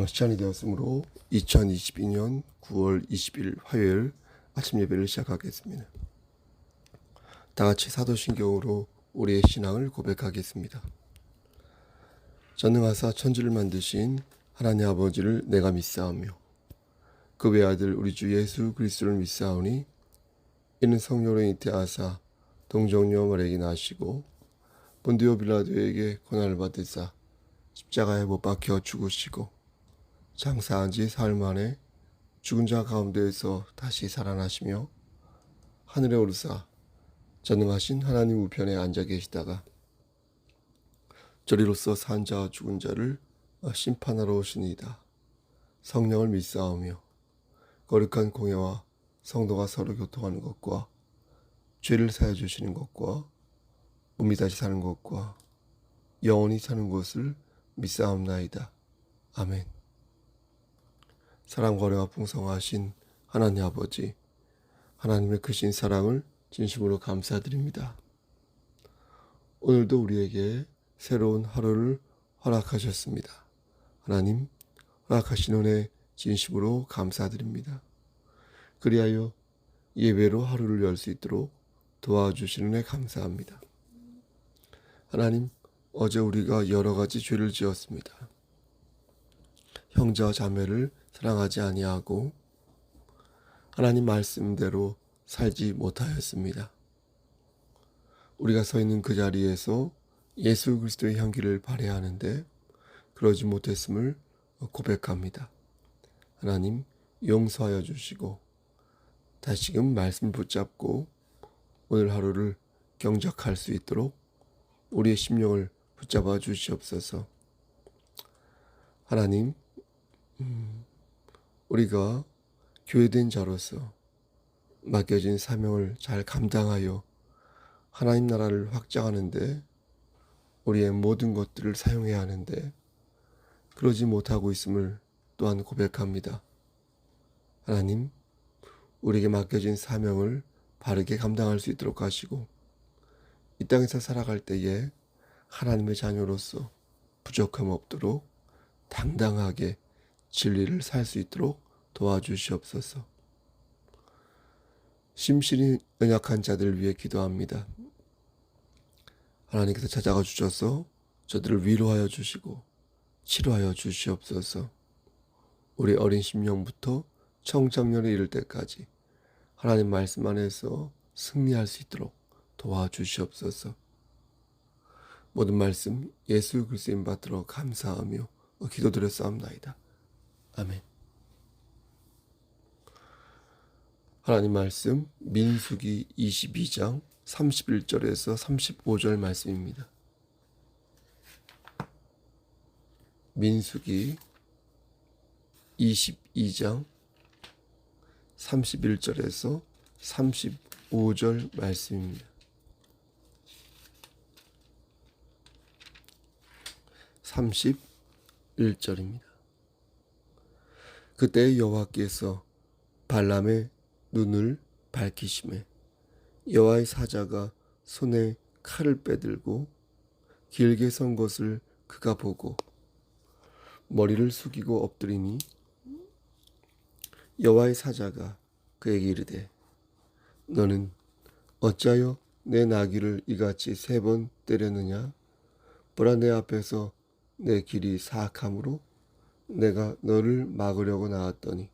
시간이 되었으므로 2022년 9월 20일 화요일 아침 예배를 시작하겠습니다. 다 같이 사도신경으로 우리의 신앙을 고백하겠습니다. 전능하사 천지를 만드신 하나님 아버지를 내가 믿사오며 그 외아들 우리 주 예수 그리스도를 믿사오니 이는 성령으로 잉태하사 동정녀 마리아에게 나시고 본디오 빌라도에게 고난을 받으사 십자가에 못 박혀 죽으시고 장사한 지 사흘 만에 죽은 자 가운데에서 다시 살아나시며 하늘에 오르사 전능하신 하나님 우편에 앉아 계시다가 저리로서 산 자와 죽은 자를 심판하러 오시니이다. 성령을 믿사오며 거룩한 공예와 성도가 서로 교통하는 것과 죄를 사해 주시는 것과 몸이 다시 사는 것과 영원히 사는 것을 믿사옵나이다. 아멘. 사랑과 은혜가 풍성하신 하나님 아버지, 하나님의 크신 사랑을 진심으로 감사드립니다. 오늘도 우리에게 새로운 하루를 허락하셨습니다. 하나님, 허락하신 은혜 진심으로 감사드립니다. 그리하여 예배로 하루를 열 수 있도록 도와주시는 은혜 감사합니다. 하나님, 어제 우리가 여러 가지 죄를 지었습니다. 형제와 자매를 사랑하지 아니하고 하나님 말씀대로 살지 못하였습니다. 우리가 서 있는 그 자리에서 예수 그리스도의 향기를 발해야 하는데 그러지 못했음을 고백합니다. 하나님 용서하여 주시고 다시금 말씀 붙잡고 오늘 하루를 경작할 수 있도록 우리의 심령을 붙잡아 주시옵소서. 하나님, 우리가 교회된 자로서 맡겨진 사명을 잘 감당하여 하나님 나라를 확장하는데 우리의 모든 것들을 사용해야 하는데 그러지 못하고 있음을 또한 고백합니다. 하나님, 우리에게 맡겨진 사명을 바르게 감당할 수 있도록 하시고 이 땅에서 살아갈 때에 하나님의 자녀로서 부족함 없도록 당당하게 진리를 살 수 있도록 도와주시옵소서. 심신이 연약한 자들을 위해 기도합니다. 하나님께서 찾아가 주셔서 저들을 위로하여 주시고 치료하여 주시옵소서. 우리 어린 심령부터 청장년에 이를 때까지 하나님 말씀 안에서 승리할 수 있도록 도와주시옵소서. 모든 말씀 예수 그리스도인 받들어 감사하며 기도드렸사옵나이다. 아멘. 하나님 말씀 민수기 22장 31절에서 35절 말씀입니다. 민수기 22장 31절에서 35절 말씀입니다. 31절입니다. 그때 여호와께서 발람의 눈을 밝히시매 여호와의 사자가 손에 칼을 빼들고 길게 선 것을 그가 보고 머리를 숙이고 엎드리니 여호와의 사자가 그에게 이르되 너는 어찌하여 내 나귀를 이같이 3번 때렸느냐? 보라, 내 앞에서 내 길이 사악함으로 내가 너를 막으려고 나왔더니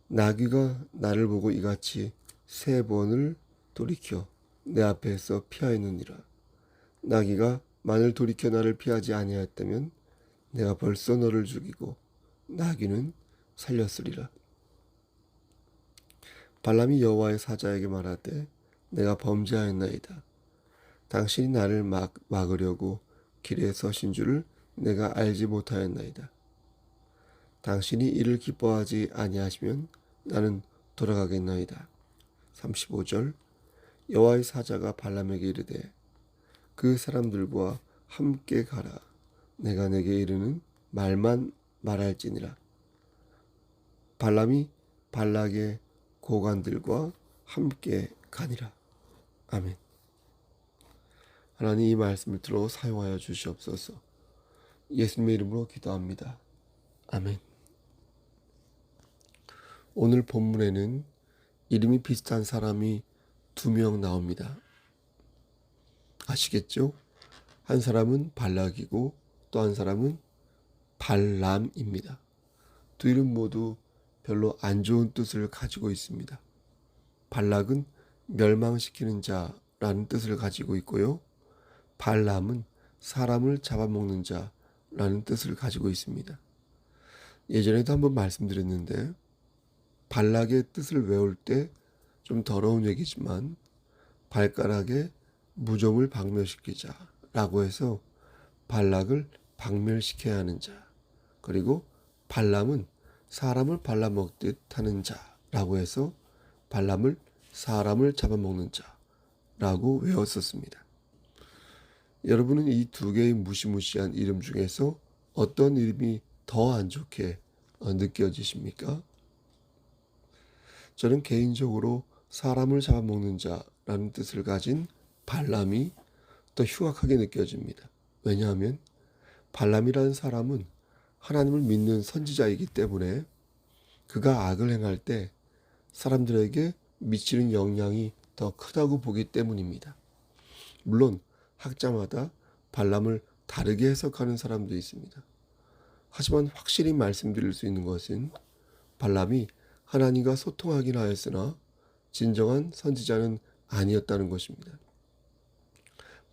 나귀가 나를 보고 이같이 3번을 돌이켜 내 앞에서 피하였느니라. 나귀가 만일 돌이켜 나를 피하지 아니하였다면 내가 벌써 너를 죽이고 나귀는 살렸으리라. 발람이 여호와의 사자에게 말하되 내가 범죄하였나이다. 당신이 나를 막으려고 길에 서신 줄을 내가 알지 못하였나이다. 당신이 이를 기뻐하지 아니하시면 나는 돌아가겠나이다. 35절 여호와의 사자가 발람에게 이르되 그 사람들과 함께 가라. 내가 내게 이르는 말만 말할지니라. 발람이 발락의 고관들과 함께 가니라. 아멘. 하나님 이 말씀을 들어 사용하여 주시옵소서. 예수님의 이름으로 기도합니다. 아멘. 오늘 본문에는 이름이 비슷한 사람이 2명 나옵니다. 아시겠죠? 한 사람은 발락이고 또 한 사람은 발람입니다. 두 이름 모두 별로 안 좋은 뜻을 가지고 있습니다. 발락은 멸망시키는 자라는 뜻을 가지고 있고요. 발람은 사람을 잡아먹는 자라는 뜻을 가지고 있습니다. 예전에도 한번 말씀드렸는데 발락의 뜻을 외울 때 좀 더러운 얘기지만 발가락에 무좀을 박멸시키자라고 해서 발락을 박멸시켜야 하는 자, 그리고 발람은 사람을 발라먹듯 하는 자라고 해서 발람을 사람을 잡아먹는 자라고 외웠었습니다. 여러분은 이 2개의 무시무시한 이름 중에서 어떤 이름이 더 안 좋게 느껴지십니까? 저는 개인적으로 사람을 잡아먹는 자라는 뜻을 가진 발람이 더 흉악하게 느껴집니다. 왜냐하면 발람이라는 사람은 하나님을 믿는 선지자이기 때문에 그가 악을 행할 때 사람들에게 미치는 영향이 더 크다고 보기 때문입니다. 물론 학자마다 발람을 다르게 해석하는 사람도 있습니다. 하지만 확실히 말씀드릴 수 있는 것은 발람이 하나님과 소통하긴 하였으나 진정한 선지자는 아니었다는 것입니다.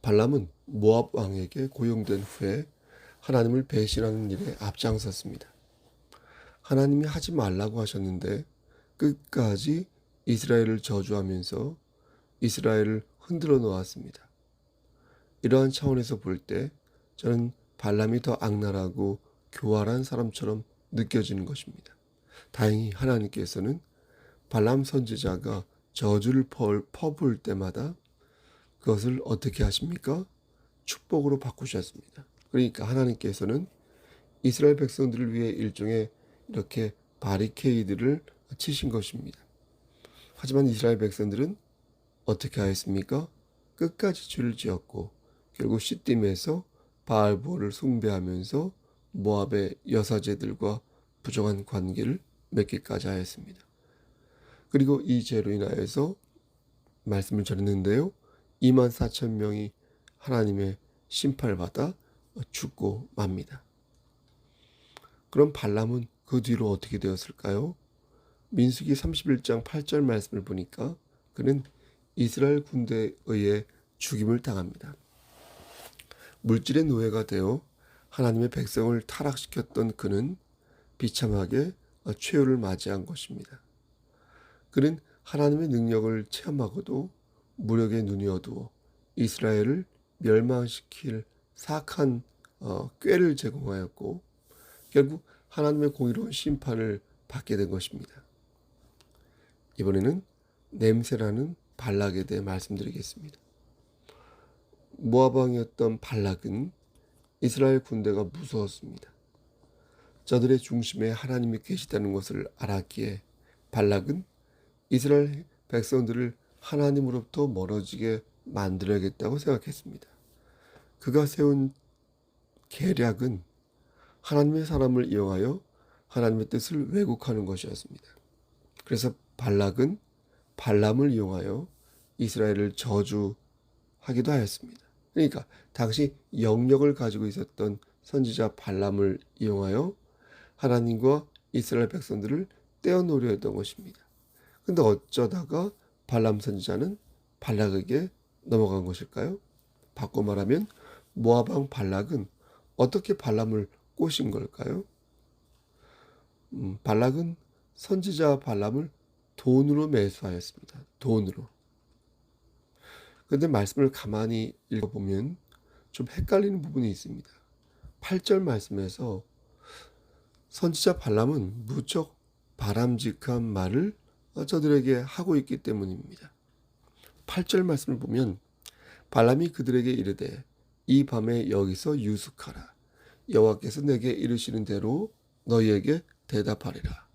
발람은 모압 왕에게 고용된 후에 하나님을 배신하는 일에 앞장섰습니다. 하나님이 하지 말라고 하셨는데 끝까지 이스라엘을 저주하면서 이스라엘을 흔들어 놓았습니다. 이러한 차원에서 볼 때 저는 발람이 더 악랄하고 교활한 사람처럼 느껴지는 것입니다. 다행히 하나님께서는 발람 선지자가 저주를 퍼부을 때마다 그것을 어떻게 하십니까? 축복으로 바꾸셨습니다. 그러니까 하나님께서는 이스라엘 백성들을 위해 일종의 이렇게 바리케이드를 치신 것입니다. 하지만 이스라엘 백성들은 어떻게 하였습니까? 끝까지 죄를 지었고 결국 시딤에서 바알보를 숭배하면서 모압의 여사제들과 부정한 관계를 맺기까지 하였습니다. 그리고 이 죄로 인하여서 말씀을 전했는데요. 24,000명이 하나님의 심판을 받아 죽고 맙니다. 그럼 발람은 그 뒤로 어떻게 되었을까요? 민수기 31장 8절 말씀을 보니까 그는 이스라엘 군대에 의해 죽임을 당합니다. 물질의 노예가 되어 하나님의 백성을 타락시켰던 그는 비참하게 최후를 맞이한 것입니다. 그는 하나님의 능력을 체험하고도 무력에 눈이 어두워 이스라엘을 멸망시킬 사악한 꾀를 제공하였고 결국 하나님의 공의로운 심판을 받게 된 것입니다. 이번에는 냄새라는 발락에 대해 말씀드리겠습니다. 모압 왕이었던 발락은 이스라엘 군대가 무서웠습니다. 저들의 중심에 하나님이 계시다는 것을 알았기에 발락은 이스라엘 백성들을 하나님으로부터 멀어지게 만들어야겠다고 생각했습니다. 그가 세운 계략은 하나님의 사람을 이용하여 하나님의 뜻을 왜곡하는 것이었습니다. 그래서 발락은 발람을 이용하여 이스라엘을 저주하기도 하였습니다. 그러니까 당시 영역을 가지고 있었던 선지자 발람을 이용하여 하나님과 이스라엘 백성들을 떼어놓으려 했던 것입니다. 근데 어쩌다가 발람 선지자는 발락에게 넘어간 것일까요? 바꿔 말하면 모압 왕 발락은 어떻게 발람을 꼬신 걸까요? 발락은 선지자 발람을 돈으로 매수하였습니다. 돈으로. 그런데 말씀을 가만히 읽어보면 좀 헷갈리는 부분이 있습니다. 8절 말씀에서 선지자 발람은 무척 바람직한 말을 저들에게 하고 있기 때문입니다. 8절 말씀을 보면 발람이 그들에게 이르되 이 밤에 여기서 유숙하라. 여호와께서 내게 이르시는 대로 너희에게 대답하리라.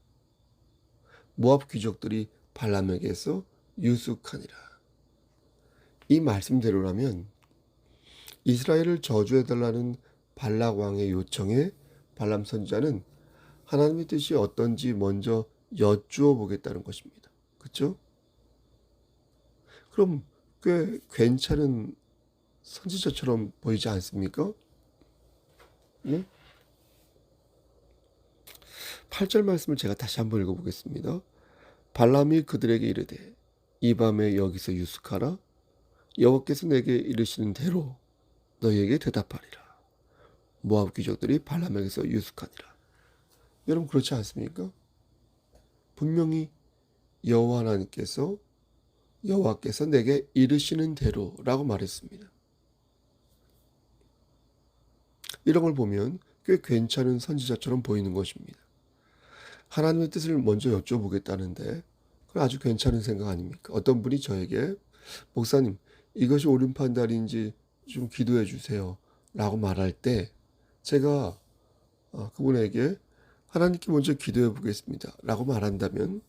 모압 귀족들이 발람에게서 유숙하니라. 이 말씀대로라면 이스라엘을 저주해달라는 발락 왕의 요청에 발람 선지자는 하나님의 뜻이 어떤지 먼저 여쭈어 보겠다는 것입니다. 그렇죠? 그럼 꽤 괜찮은 선지자처럼 보이지 않습니까? 네? 8절 말씀을 제가 다시 한번 읽어보겠습니다. 발람이 그들에게 이르되 이 밤에 여기서 유숙하라. 여호와께서 내게 이르시는 대로 너희에게 대답하리라. 모압 귀족들이 발람에게서 유숙하니라. 여러분 그렇지 않습니까? 분명히 여호와께서 내게 이르시는 대로라고 말했습니다. 이런 걸 보면 꽤 괜찮은 선지자처럼 보이는 것입니다. 하나님의 뜻을 먼저 여쭤보겠다는데 그건 아주 괜찮은 생각 아닙니까? 어떤 분이 저에게 목사님 이것이 옳은 판단인지 좀 기도해 주세요 라고 말할 때 제가 그분에게 하나님께 먼저 기도해 보겠습니다 라고 말한다면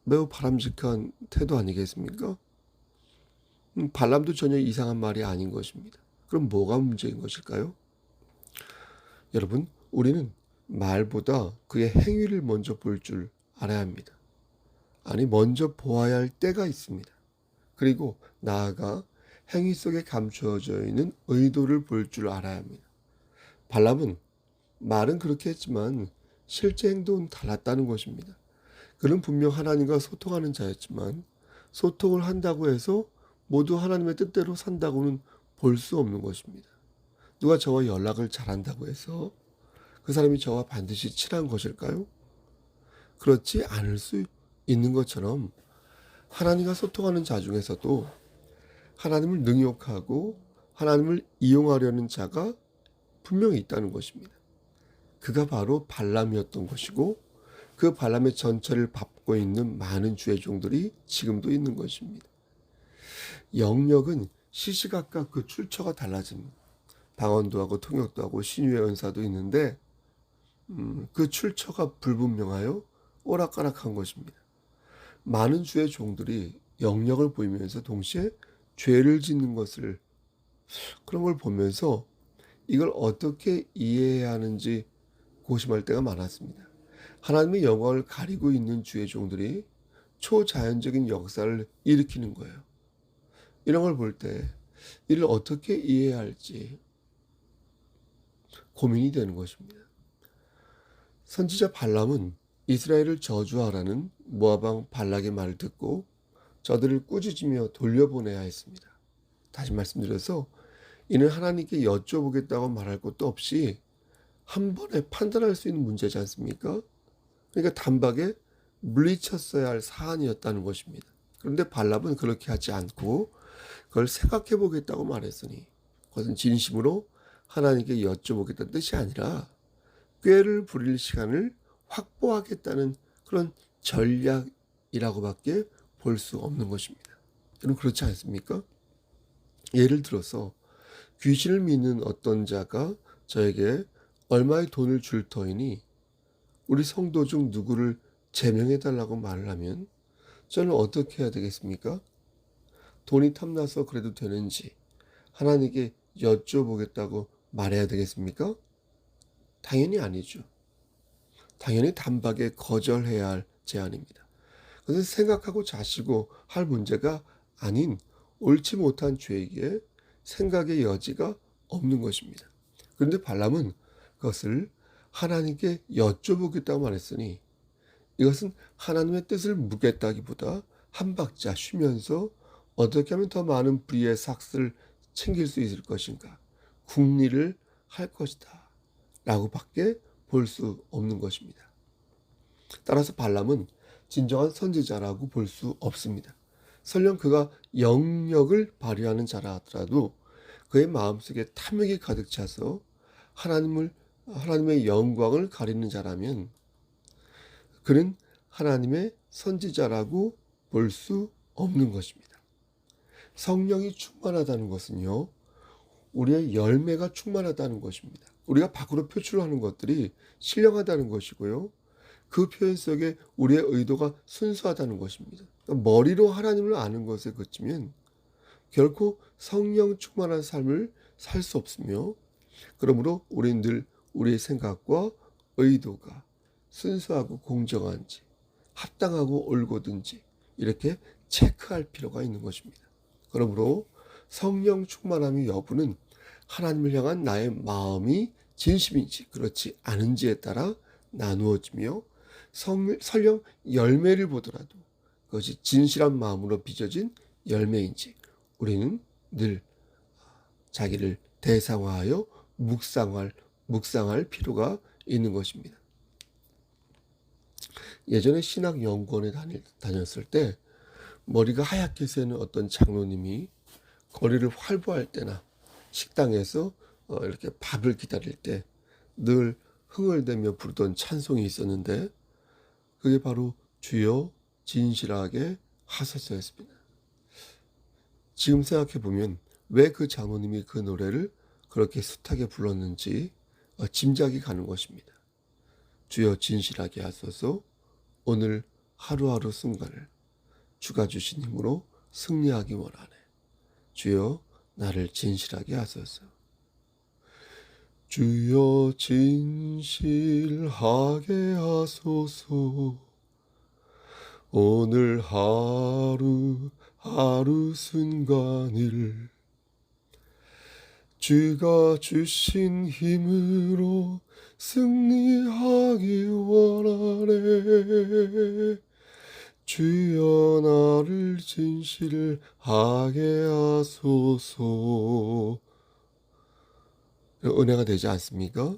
매우 바람직한 태도 아니겠습니까? 발람도 전혀 이상한 말이 아닌 것입니다. 그럼 뭐가 문제인 것일까요? 여러분 우리는 말보다 그의 행위를 먼저 볼 줄 알아야 합니다. 아니 먼저 보아야 할 때가 있습니다. 그리고 나아가 행위 속에 감추어져 있는 의도를 볼 줄 알아야 합니다. 발람은 말은 그렇게 했지만 실제 행동은 달랐다는 것입니다. 그는 분명 하나님과 소통하는 자였지만 소통을 한다고 해서 모두 하나님의 뜻대로 산다고는 볼 수 없는 것입니다. 누가 저와 연락을 잘한다고 해서 그 사람이 저와 반드시 친한 것일까요? 그렇지 않을 수 있는 것처럼 하나님과 소통하는 자 중에서도 하나님을 능욕하고 하나님을 이용하려는 자가 분명히 있다는 것입니다. 그가 바로 발람이었던 것이고 그 발람의 전철을 밟고 있는 많은 주의 종들이 지금도 있는 것입니다. 영역은 시시각각 그 출처가 달라집니다. 방언도 하고 통역도 하고 신유의 은사도 있는데 그 출처가 불분명하여 오락가락한 것입니다. 많은 주의 종들이 영역을 보이면서 동시에 죄를 짓는 것을 그런 걸 보면서 이걸 어떻게 이해해야 하는지 고심할 때가 많았습니다. 하나님의 영광을 가리고 있는 주의 종들이 초자연적인 역사를 일으키는 거예요. 이런 걸 볼 때 이를 어떻게 이해해야 할지 고민이 되는 것입니다. 선지자 발람은 이스라엘을 저주하라는 모압 왕 발락의 말을 듣고 저들을 꾸짖으며 돌려보내야 했습니다. 다시 말씀드려서 이는 하나님께 여쭤보겠다고 말할 것도 없이 한 번에 판단할 수 있는 문제지 않습니까? 그러니까 단박에 물리쳤어야 할 사안이었다는 것입니다. 그런데 발람은 그렇게 하지 않고 그걸 생각해 보겠다고 말했으니 그것은 진심으로 하나님께 여쭤보겠다는 뜻이 아니라 꾀를 부릴 시간을 확보하겠다는 그런 전략이라고밖에 볼 수 없는 것입니다. 여러분 그렇지 않습니까? 예를 들어서 귀신을 믿는 어떤 자가 저에게 얼마의 돈을 줄 터이니 우리 성도 중 누구를 제명해달라고 말을 하면 저는 어떻게 해야 되겠습니까? 돈이 탐나서 그래도 되는지 하나님께 여쭤보겠다고 말해야 되겠습니까? 당연히 아니죠. 당연히 단박에 거절해야 할 제안입니다. 그것은 생각하고 자시고 할 문제가 아닌 옳지 못한 죄에게 생각의 여지가 없는 것입니다. 그런데 발람은 그것을 하나님께 여쭤보겠다고 말했으니 이것은 하나님의 뜻을 묻겠다기보다 한 박자 쉬면서 어떻게 하면 더 많은 불의의 삭슬을 챙길 수 있을 것인가 궁리를 할 것이다 라고밖에 볼 수 없는 것입니다. 따라서 발람은 진정한 선지자라고 볼 수 없습니다. 설령 그가 영역을 발휘하는 자라 하더라도 그의 마음속에 탐욕이 가득 차서 하나님의 영광을 가리는 자라면 그는 하나님의 선지자라고 볼 수 없는 것입니다. 성령이 충만하다는 것은요, 우리의 열매가 충만하다는 것입니다. 우리가 밖으로 표출하는 것들이 신령하다는 것이고요. 그 표현 속에 우리의 의도가 순수하다는 것입니다. 그러니까 머리로 하나님을 아는 것에 그치면 결코 성령 충만한 삶을 살 수 없으며 그러므로 우리는 늘 우리의 생각과 의도가 순수하고 공정한지, 합당하고 옳고든지 이렇게 체크할 필요가 있는 것입니다. 그러므로 성령 충만함의 여부는 하나님을 향한 나의 마음이 진심인지 그렇지 않은지에 따라 나누어지며, 설령 열매를 보더라도 그것이 진실한 마음으로 빚어진 열매인지 우리는 늘 자기를 대상화하여 묵상할 필요가 있는 것입니다. 예전에 신학연구원에 다녔을 때 머리가 하얗게 새는 어떤 장로님이 거리를 활보할 때나 식당에서 이렇게 밥을 기다릴 때 늘 흥얼대며 부르던 찬송이 있었는데, 그게 바로 주여 진실하게 하소서였습니다. 지금 생각해 보면 왜 그 장로님이 그 노래를 그렇게 숱하게 불렀는지 짐작이 가는 것입니다. 주여 진실하게 하소서, 오늘 하루하루 순간을 주가 주신 힘으로 승리하기 원하네. 주여 나를 진실하게 하소서. 주여 진실하게 하소서, 오늘 하루 순간을 주가 주신 힘으로 승리하기 원하네. 주여 나를 진실하게 하소서. 은혜가 되지 않습니까?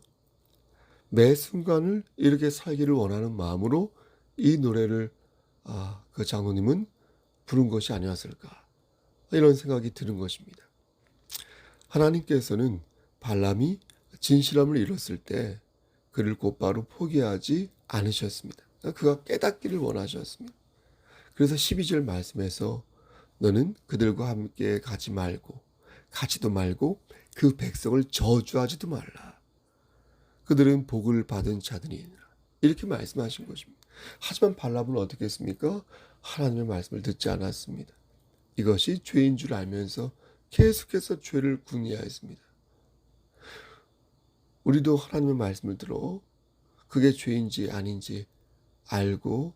매 순간을 이렇게 살기를 원하는 마음으로 이 노래를 그 장로님은 부른 것이 아니었을까, 이런 생각이 드는 것입니다. 하나님께서는 발람이 진실함을 잃었을 때 그를 곧바로 포기하지 않으셨습니다. 그가 깨닫기를 원하셨습니다. 그래서 12절 말씀에서 너는 그들과 함께 가지도 말고 그 백성을 저주하지도 말라. 그들은 복을 받은 자들이니라. 이렇게 말씀하신 것입니다. 하지만 발람은 어떻게 했습니까? 하나님의 말씀을 듣지 않았습니다. 이것이 죄인 줄 알면서 계속해서 죄를 궁리하였습니다. 우리도 하나님의 말씀을 들어 그게 죄인지 아닌지 알고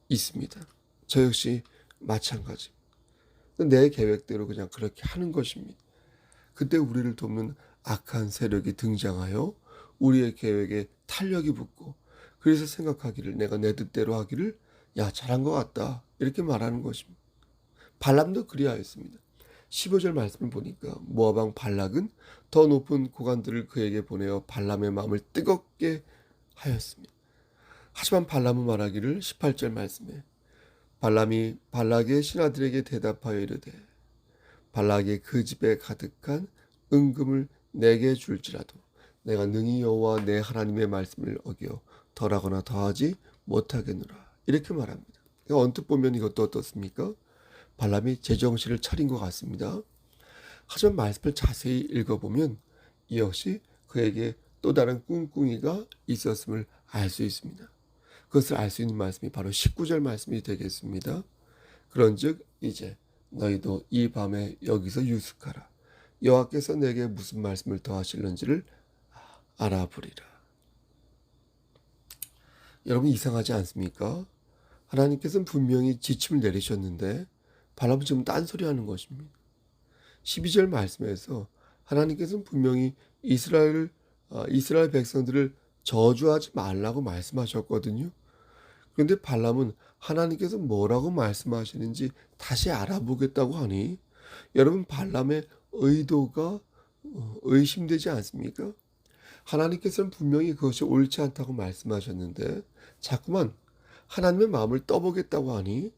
있습니다. 저 역시 마찬가지입니다. 내 계획대로 그냥 그렇게 하는 것입니다. 그때 우리를 돕는 악한 세력이 등장하여 우리의 계획에 탄력이 붙고, 그래서 생각하기를, 내가 내 뜻대로 하기를 야 잘한 것 같다 이렇게 말하는 것입니다. 발람도 그리하였습니다. 15절 말씀을 보니까 모압 왕 발락은 더 높은 고관들을 그에게 보내어 발람의 마음을 뜨겁게 하였습니다. 하지만 발람은 말하기를 18절 말씀에 발람이 발락의 신하들에게 대답하여 이르되 발락의 그 집에 가득한 은금을 내게 줄지라도 내가 능히 여호와 내 하나님의 말씀을 어겨 덜하거나 더하지 못하겠노라. 이렇게 말합니다. 언뜻 보면 이것도 어떻습니까? 발람이 제정신을 차린 것 같습니다. 하지만 말씀을 자세히 읽어보면 이 역시 그에게 또 다른 꿍꿍이가 있었음을 알 수 있습니다. 그것을 알 수 있는 말씀이 바로 19절 말씀이 되겠습니다. 그런즉 이제 너희도 이 밤에 여기서 유숙하라. 여호와께서 내게 무슨 말씀을 더하실는지를 알아보리라. 여러분, 이상하지 않습니까? 하나님께서는 분명히 지침을 내리셨는데 발람은 지금 딴소리하는 것입니다. 12절 말씀에서 하나님께서는 분명히 이스라엘 백성들을 저주하지 말라고 말씀하셨거든요. 그런데 발람은 하나님께서 뭐라고 말씀하시는지 다시 알아보겠다고 하니, 여러분, 발람의 의도가 의심되지 않습니까? 하나님께서는 분명히 그것이 옳지 않다고 말씀하셨는데 자꾸만 하나님의 마음을 떠보겠다고 하니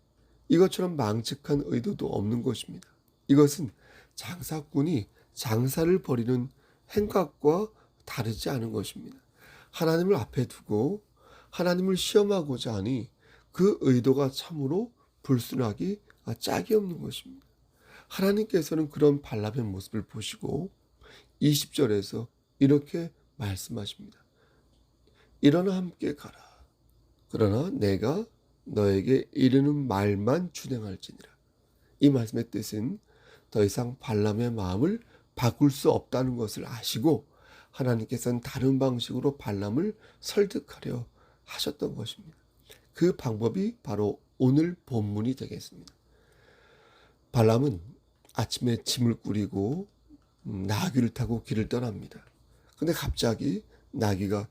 이것처럼 망측한 의도도 없는 것입니다. 이것은 장사꾼이 장사를 벌이는 행각과 다르지 않은 것입니다. 하나님을 앞에 두고 하나님을 시험하고자 하니 그 의도가 참으로 불순하기 짝이 없는 것입니다. 하나님께서는 그런 발람의 모습을 보시고 20절에서 이렇게 말씀하십니다. 일어나 함께 가라. 그러나 내가 너에게 이르는 말만 준행할지니라. 이 말씀의 뜻은 더 이상 발람의 마음을 바꿀 수 없다는 것을 아시고 하나님께서는 다른 방식으로 발람을 설득하려 하셨던 것입니다. 그 방법이 바로 오늘 본문이 되겠습니다. 발람은 아침에 짐을 꾸리고 나귀를 타고 길을 떠납니다. 근데 갑자기 나귀가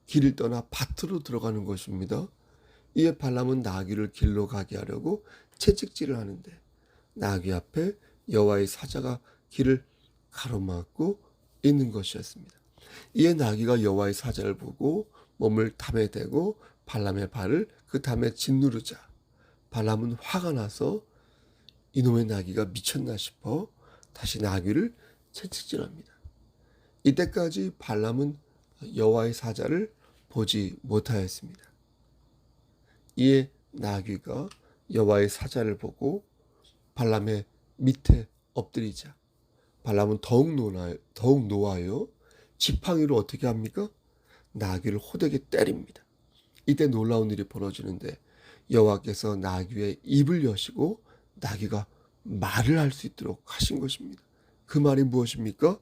길을 떠나 밭으로 들어가는 것입니다. 이에 발람은 나귀를 길로 가게 하려고 채찍질을 하는데 나귀 앞에 여호와의 사자가 길을 가로막고 있는 것이었습니다. 이에 나귀가 여호와의 사자를 보고 몸을 담에 대고 발람의 발을 그 담에 짓누르자 발람은 화가 나서 이놈의 나귀가 미쳤나 싶어 다시 나귀를 채찍질합니다. 이때까지 발람은 여호와의 사자를 보지 못하였습니다. 이에 나귀가 여호와의 사자를 보고 발람의 밑에 엎드리자 발람은 더욱 노하여 지팡이로 어떻게 합니까? 나귀를 호되게 때립니다. 이때 놀라운 일이 벌어지는데 여호와께서 나귀의 입을 여시고 나귀가 말을 할 수 있도록 하신 것입니다. 그 말이 무엇입니까?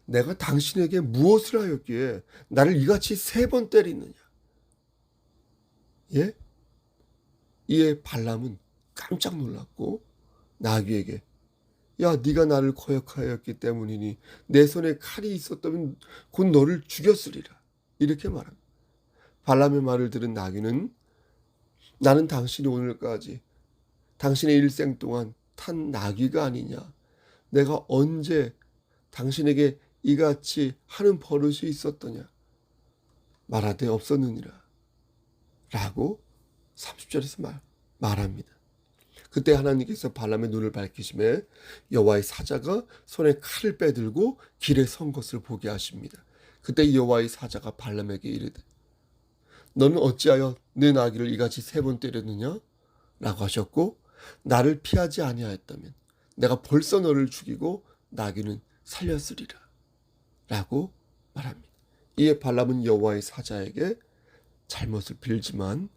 내가 당신에게 무엇을 하였기에 나를 이같이 3번 때리느냐? 예? 이에 발람은 깜짝 놀랐고 나귀에게 야, 네가 나를 거역하였기 때문이니 내 손에 칼이 있었다면 곧 너를 죽였으리라. 이렇게 말합니다. 발람의 말을 들은 나귀는 나는 당신이 오늘까지 당신의 일생 동안 탄 나귀가 아니냐. 내가 언제 당신에게 이같이 하는 버릇이 있었더냐. 말하되 없었느니라. 라고 30절에서 말합니다. 그때 하나님께서 발람의 눈을 밝히심에 여호와의 사자가 손에 칼을 빼들고 길에 선 것을 보게 하십니다. 그때 여호와의 사자가 발람에게 이르되 너는 어찌하여 내 나귀를 이같이 3번 때렸느냐? 라고 하셨고 나를 피하지 아니하였다면 내가 벌써 너를 죽이고 나귀는 살렸으리라. 라고 말합니다. 이에 발람은 여호와의 사자에게 잘못을 빌지만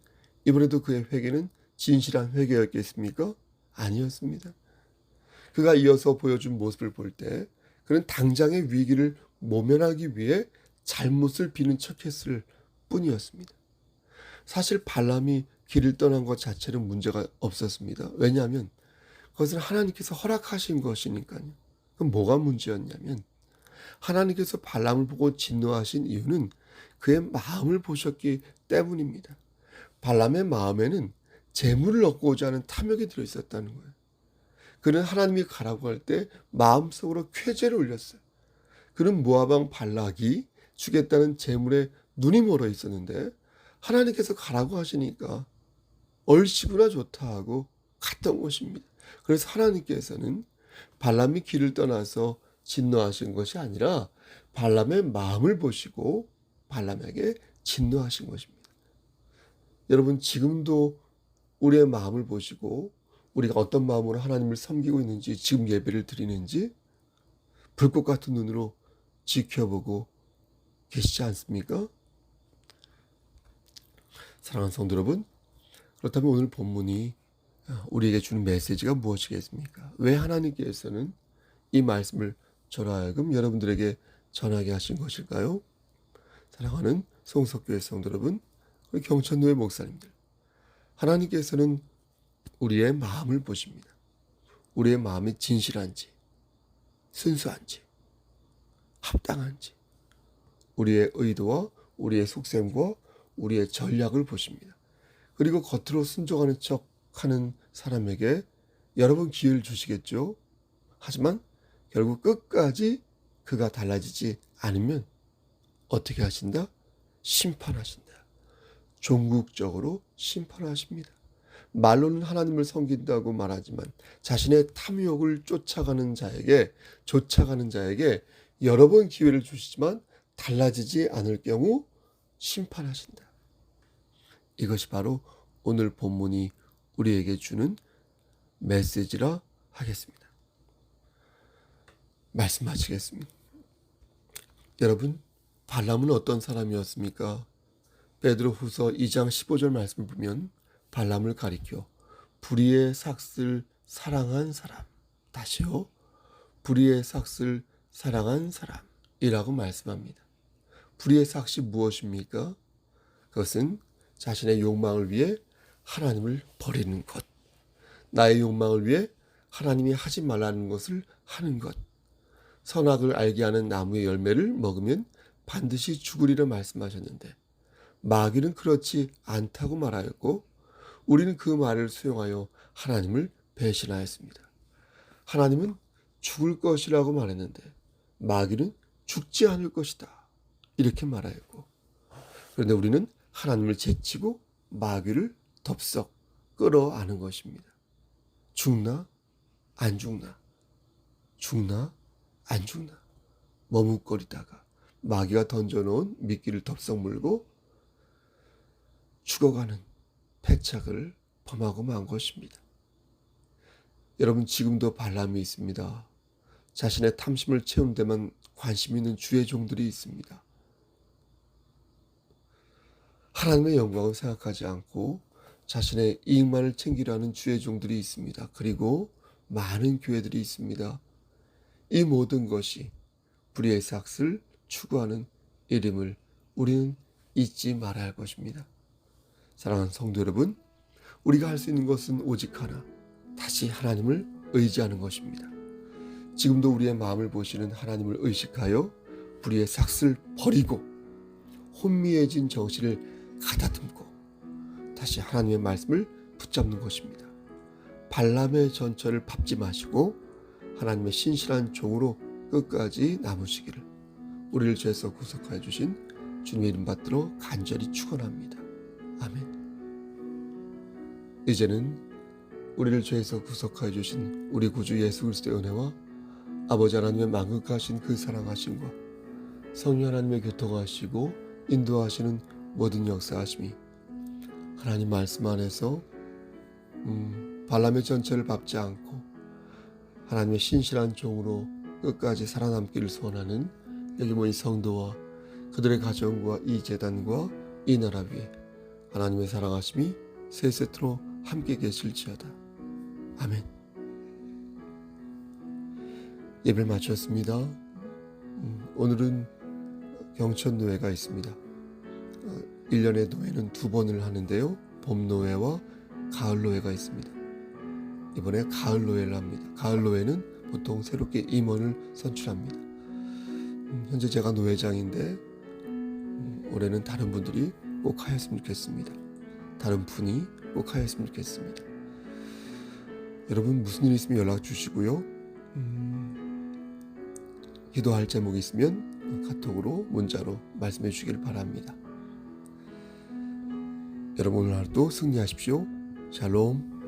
이번에도 그의 회개는 진실한 회개였겠습니까? 아니었습니다. 그가 이어서 보여준 모습을 볼 때 그는 당장의 위기를 모면하기 위해 잘못을 비는 척했을 뿐이었습니다. 사실 발람이 길을 떠난 것 자체는 문제가 없었습니다. 왜냐하면 그것은 하나님께서 허락하신 것이니까요. 그럼 뭐가 문제였냐면 하나님께서 발람을 보고 진노하신 이유는 그의 마음을 보셨기 때문입니다. 발람의 마음에는 재물을 얻고자 하는 탐욕이 들어있었다는 거예요. 그는 하나님이 가라고 할 때 마음속으로 쾌재를 올렸어요. 그는 모압왕 발락이 주겠다는 재물에 눈이 멀어 있었는데 하나님께서 가라고 하시니까 얼씨구나 좋다 하고 갔던 것입니다. 그래서 하나님께서는 발람이 길을 떠나서 진노하신 것이 아니라 발람의 마음을 보시고 발람에게 진노하신 것입니다. 여러분 지금도 우리의 마음을 보시고 우리가 어떤 마음으로 하나님을 섬기고 있는지 지금 예배를 드리는지 불꽃 같은 눈으로 지켜보고 계시지 않습니까? 사랑하는 성도 여러분, 그렇다면 오늘 본문이 우리에게 주는 메시지가 무엇이겠습니까? 왜 하나님께서는 이 말씀을 저로 하여금 여러분들에게 전하게 하신 것일까요? 사랑하는 송석교회 성도 여러분, 우리 경천노회 목사님들, 하나님께서는 우리의 마음을 보십니다. 우리의 마음이 진실한지, 순수한지, 합당한지, 우리의 의도와 우리의 속셈과 우리의 전략을 보십니다. 그리고 겉으로 순종하는 척하는 사람에게 여러 번 기회를 주시겠죠. 하지만 결국 끝까지 그가 달라지지 않으면 어떻게 하신다? 심판하신다. 종국적으로 심판하십니다. 말로는 하나님을 섬긴다고 말하지만 자신의 탐욕을 쫓아가는 자에게 여러 번 기회를 주시지만 달라지지 않을 경우 심판하신다. 이것이 바로 오늘 본문이 우리에게 주는 메시지라 하겠습니다. 말씀 마치겠습니다. 여러분, 발람은 어떤 사람이었습니까? 베드로후서 2장 15절 말씀을 보면 발람을 가리켜 불의의 삭슬 사랑한 사람. 다시요. 불의의 삭슬 사랑한 사람. 이라고 말씀합니다. 불의의 삭시 무엇입니까? 그것은 자신의 욕망을 위해 하나님을 버리는 것, 나의 욕망을 위해 하나님이 하지 말라는 것을 하는 것, 선악을 알게 하는 나무의 열매를 먹으면 반드시 죽으리라 말씀하셨는데 마귀는 그렇지 않다고 말하였고 우리는 그 말을 수용하여 하나님을 배신하였습니다. 하나님은 죽을 것이라고 말했는데 마귀는 죽지 않을 것이다 이렇게 말하였고, 그런데 우리는 하나님을 제치고 마귀를 덥석 끌어안은 것입니다. 죽나 안 죽나, 죽나 안 죽나 머뭇거리다가 마귀가 던져놓은 미끼를 덥석 물고 죽어가는 패착을 범하고 만 것입니다. 여러분, 지금도 발람이 있습니다. 자신의 탐심을 채우는 데만 관심 있는 주의 종들이 있습니다. 하나님의 영광을 생각하지 않고 자신의 이익만을 챙기려는 주의 종들이 있습니다. 그리고 많은 교회들이 있습니다. 이 모든 것이 불의의 삭을 추구하는 이름을 우리는 잊지 말아야 할 것입니다. 사랑하는 성도 여러분, 우리가 할 수 있는 것은 오직 하나, 다시 하나님을 의지하는 것입니다. 지금도 우리의 마음을 보시는 하나님을 의식하여 불의의 삭을 버리고 혼미해진 정신을 가다듬고 다시 하나님의 말씀을 붙잡는 것입니다. 발람의 전철을 밟지 마시고 하나님의 신실한 종으로 끝까지 남으시기를 우리를 죄에서 구속하여 주신 주님의 이름 받들어 간절히 축원합니다. 아멘. 이제는 우리를 죄에서 구속하여 주신 우리 구주 예수 그리스도의 은혜와 아버지 하나님의 만극하신 그 사랑하심과 성령 하나님의 교통하시고 인도하시는 모든 역사하심이 하나님 말씀 안에서 발람의 전체를 밟지 않고 하나님의 신실한 종으로 끝까지 살아남기를 소원하는 여기 모인 성도와 그들의 가정과 이 제단과 이 나라 위에 하나님의 사랑하심이 세세토록 함께 계실지어다. 아멘. 예배를 마쳤습니다. 오늘은 경천노회가 있습니다. 1년에 노회는 2번을 하는데요. 봄노회와 가을노회가 있습니다. 이번에 가을노회를 합니다. 가을노회는 보통 새롭게 임원을 선출합니다. 현재 제가 노회장인데 올해는 다른 분들이 꼭 하였으면 좋겠습니다. 다른 분이 꼭 하였으면 좋겠습니다. 여러분, 무슨 일 있으면 연락 주시고요. 기도할 제목이 있으면 카톡으로 문자로 말씀해 주시길 바랍니다. 여러분, 오늘 하루도 승리하십시오. 샬롬.